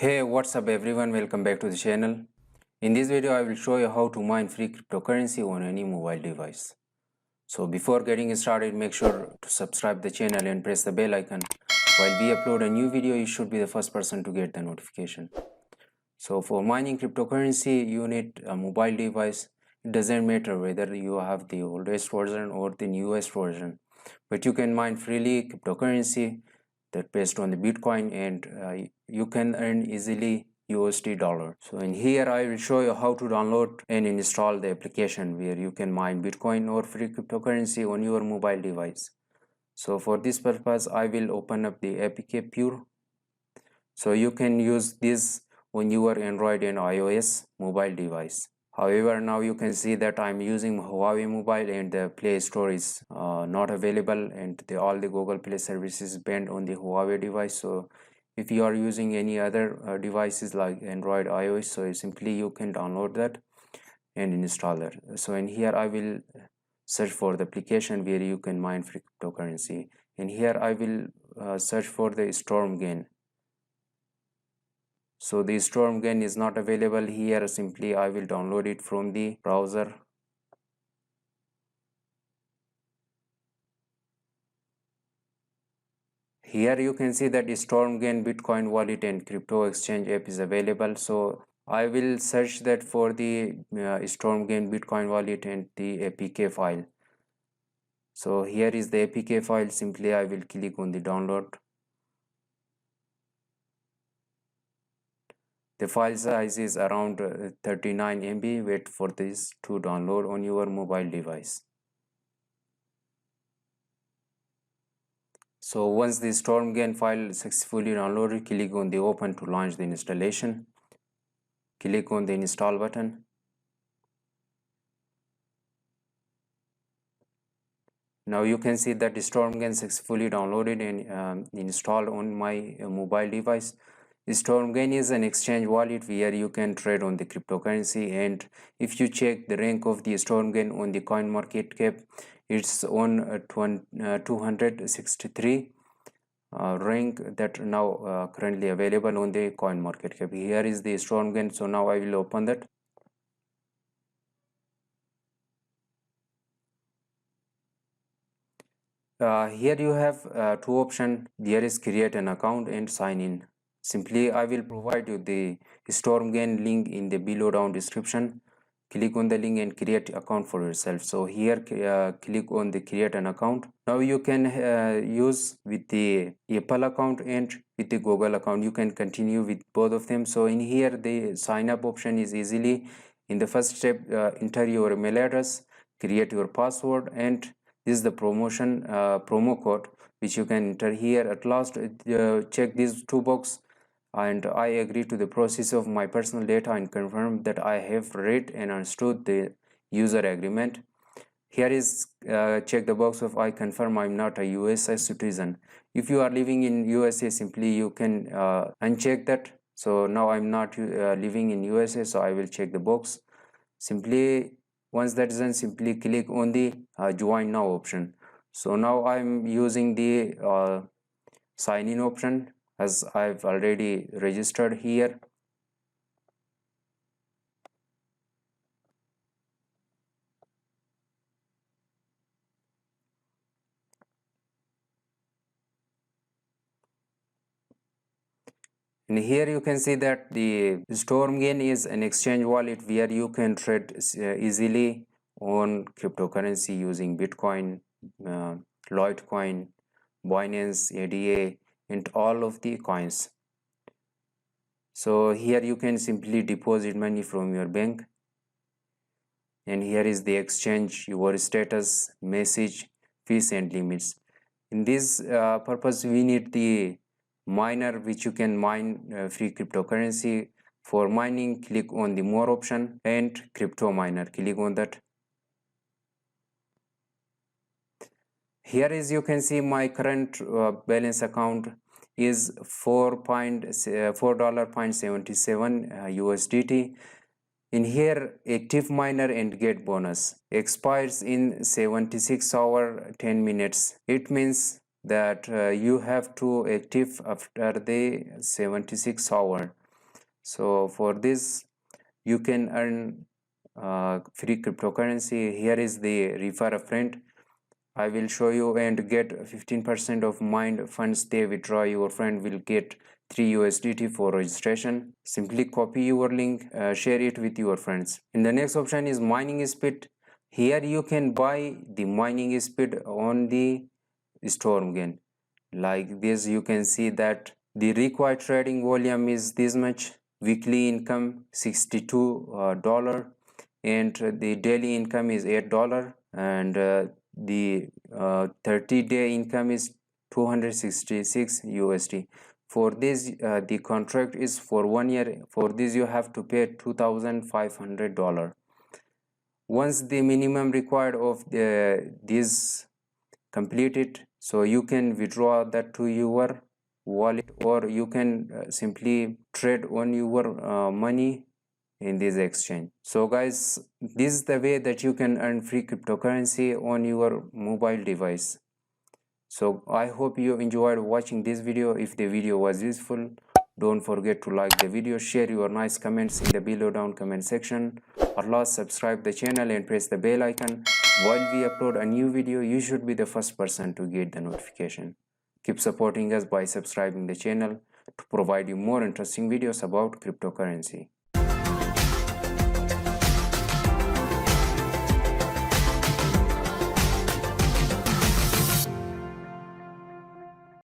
Hey, what's up everyone, welcome back to the channel. In this video I will show you how to mine free cryptocurrency on any mobile device. So before getting started, make sure to subscribe the channel and press the bell icon. While we upload a new video, you should be the first person to get the notification. So for mining cryptocurrency, you need a mobile device. It doesn't matter whether you have the oldest version or the newest version, but you can mine freely cryptocurrency that based on the Bitcoin, and you can earn easily USD dollar. So in here I will show you how to download and install the application where you can mine Bitcoin or free cryptocurrency on your mobile device. So for this purpose I will open up the APK Pure. So you can use this on your Android and iOS mobile device. However, now you can see that I'm using Huawei mobile and the Play Store is not available, and all the Google Play services banned on the Huawei device. So if you are using any other devices like Android, iOS, so simply you can download that and install that. So in here I will search for the application where you can mine free cryptocurrency. In here I will search for the Stormgain. So the Stormgain is not available here. Simply I will download it from the browser. Here you can see that Stormgain Bitcoin wallet and crypto exchange app is available. So I will search that for the Stormgain Bitcoin wallet and the APK file. So here is the APK file. Simply I will click on the download. The file size is around 39 MB. Wait for this to download on your mobile device. So once the Stormgain file successfully downloaded, click on the open to launch the installation. Click on the install button. Now you can see that the Stormgain successfully downloaded and installed on my mobile device. Stormgain is an exchange wallet where you can trade on the cryptocurrency, and if you check the rank of the Stormgain on the coin market cap, it's on 263 rank that now currently available on the coin market cap. Here is the Stormgain. So now I will open that. Here you have two options. There is create an account and sign in. Simply I will provide you the Stormgain link in the below down description. Click on the link and create account for yourself. So here click on the create an account. Now you can use with the Apple account and with the Google account. You can continue with both of them. So in here the sign up option is easily. In the first step, enter your email address, create your password, and this is the promo code which you can enter here. At last check these two boxes and I agree to the process of my personal data and confirm that I have read and understood the user agreement. Here is check the box of I confirm I'm not a USA citizen. If you are living in USA, simply you can uncheck that. So now I'm not living in USA, so I will check the box. Simply once that is done, simply click on the join now option. So now I'm using the sign in option as I've already registered here. And here you can see that the Stormgain is an exchange wallet where you can trade easily on cryptocurrency using Bitcoin, Litecoin, Binance, ADA, and all of the coins. So here you can simply deposit money from your bank, and here is the exchange, your status, message, fees and limits. In this purpose we need the miner which you can mine free cryptocurrency. For mining, click on the more option and crypto miner, click on that. Here is you can see my current balance account is $4.77 USDT. In here, active miner and get bonus expires in 76 hours 10 minutes. It means that you have to active after the 76 hour. So for this you can earn free cryptocurrency. Here is the refer a friend. I will show you, and get 15% of Mind funds they withdraw. Your friend will get 3 USDT for registration. Simply copy your link, share it with your friends. And the next option is mining speed. Here you can buy the mining speed on the Stormgain. Like this, you can see that the required trading volume is this much, weekly income $62, and the daily income is $8, and the 30-day income is 266 USD. For this the contract is for 1 year. For this you have to pay $2,500. Once the minimum required of this completed, so you can withdraw that to your wallet, or you can simply trade on your money in this exchange. So guys, this is the way that you can earn free cryptocurrency on your mobile device. So I hope you enjoyed watching this video. If the video was useful, don't forget to like the video, share your nice comments in the below down comment section, or last subscribe the channel and press the bell icon. While we upload a new video, you should be the first person to get the notification. Keep supporting us by subscribing the channel to provide you more interesting videos about cryptocurrency.